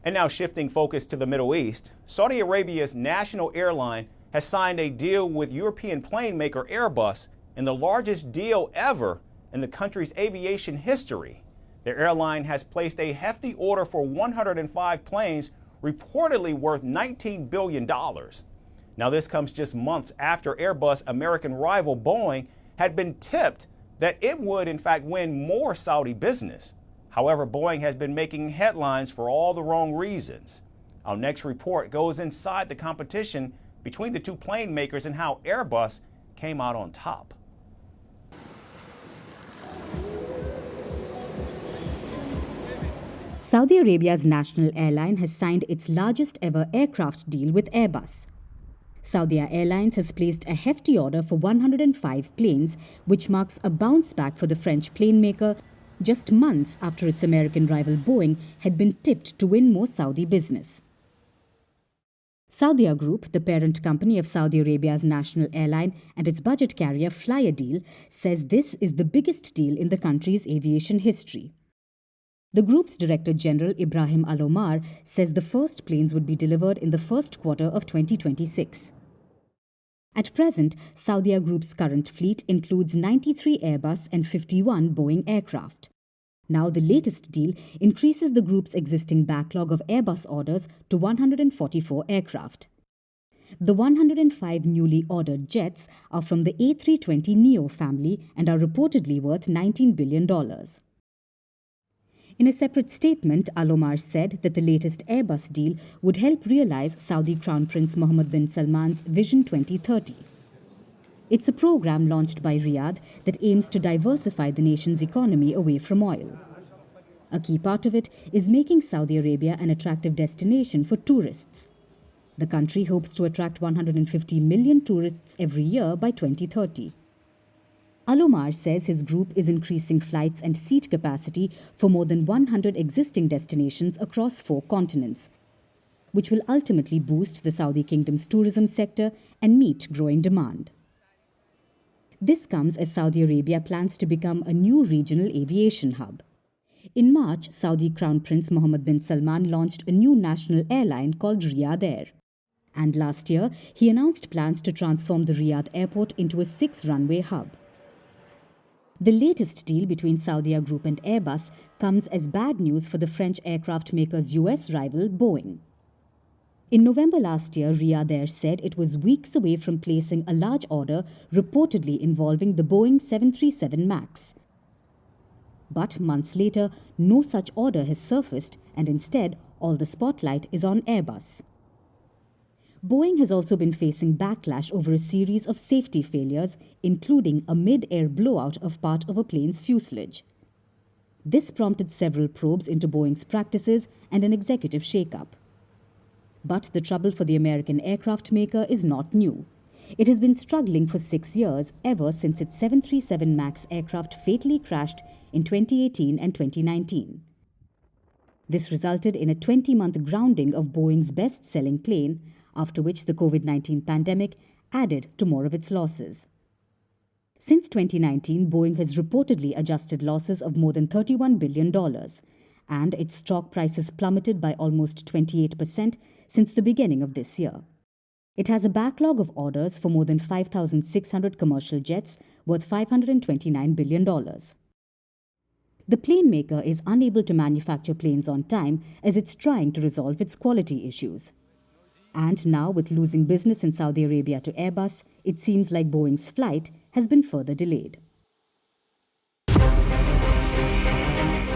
And now shifting focus to the Middle East, Saudi Arabia's national airline has signed a deal with European plane maker Airbus in the largest deal ever in the country's aviation history. Their airline has placed a hefty order for 105 planes, reportedly worth $19 billion. Now, this comes just months after Airbus' American rival Boeing had been tipped that it would, in fact, win more Saudi business. However, Boeing has been making headlines for all the wrong reasons. Our next report goes inside the competition between the two plane makers and how Airbus came out on top. Saudi Arabia's national airline has signed its largest ever aircraft deal with Airbus. Saudia Airlines has placed a hefty order for 105 planes, which marks a bounce back for the French plane maker just months after its American rival Boeing had been tipped to win more Saudi business. Saudia Group, the parent company of Saudi Arabia's national airline and its budget carrier flyadeal, says this is the biggest deal in the country's aviation history. The group's Director General Ibrahim Al-Omar says the first planes would be delivered in the first quarter of 2026. At present, Saudia Group's current fleet includes 93 Airbus and 51 Boeing aircraft. Now, the latest deal increases the group's existing backlog of Airbus orders to 144 aircraft. The 105 newly ordered jets are from the A320neo family and are reportedly worth $19 billion. In a separate statement, Al-Omar said that the latest Airbus deal would help realize Saudi Crown Prince Mohammed bin Salman's Vision 2030. It's a program launched by Riyadh that aims to diversify the nation's economy away from oil. A key part of it is making Saudi Arabia an attractive destination for tourists. The country hopes to attract 150 million tourists every year by 2030. Al-Omar says his group is increasing flights and seat capacity for more than 100 existing destinations across 4 continents, which will ultimately boost the Saudi Kingdom's tourism sector and meet growing demand. This comes as Saudi Arabia plans to become a new regional aviation hub. In March, Saudi Crown Prince Mohammed bin Salman launched a new national airline called Riyadh Air. And last year, he announced plans to transform the Riyadh airport into a 6-runway hub. The latest deal between Saudia Group and Airbus comes as bad news for the French aircraft maker's US rival Boeing. In November last year, Riyadh Air said it was weeks away from placing a large order reportedly involving the Boeing 737 MAX. But months later, no such order has surfaced, and instead, all the spotlight is on Airbus. Boeing has also been facing backlash over a series of safety failures, including a mid-air blowout of part of a plane's fuselage. This prompted several probes into Boeing's practices and an executive shakeup. But the trouble for the American aircraft maker is not new. It has been struggling for 6 years, ever since its 737 MAX aircraft fatally crashed in 2018 and 2019. This resulted in a 20-month grounding of Boeing's best-selling plane, after which the COVID-19 pandemic added to more of its losses. Since 2019, Boeing has reportedly adjusted losses of more than $31 billion, and its stock prices plummeted by almost 28% since the beginning of this year. It has a backlog of orders for more than 5,600 commercial jets worth $529 billion. The plane maker is unable to manufacture planes on time as it's trying to resolve its quality issues. And now, with losing business in Saudi Arabia to Airbus, it seems like Boeing's flight has been further delayed.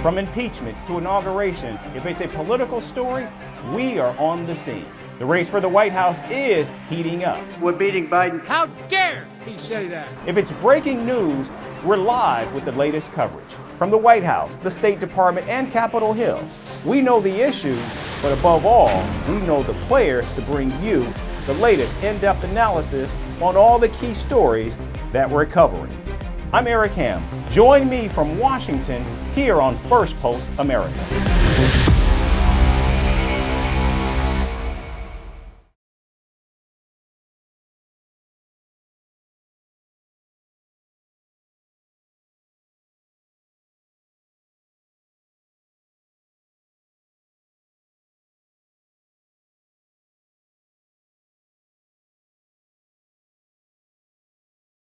From impeachments to inaugurations, if it's a political story, we are on the scene. The race for the White House is heating up. We're beating Biden. How dare he say that? If it's breaking news, we're live with the latest coverage. From the White House, the State Department, and Capitol Hill, we know the issues, but above all, we know the players to bring you the latest in-depth analysis on all the key stories that we're covering. I'm Eric Ham. Join me from Washington here on Firstpost America.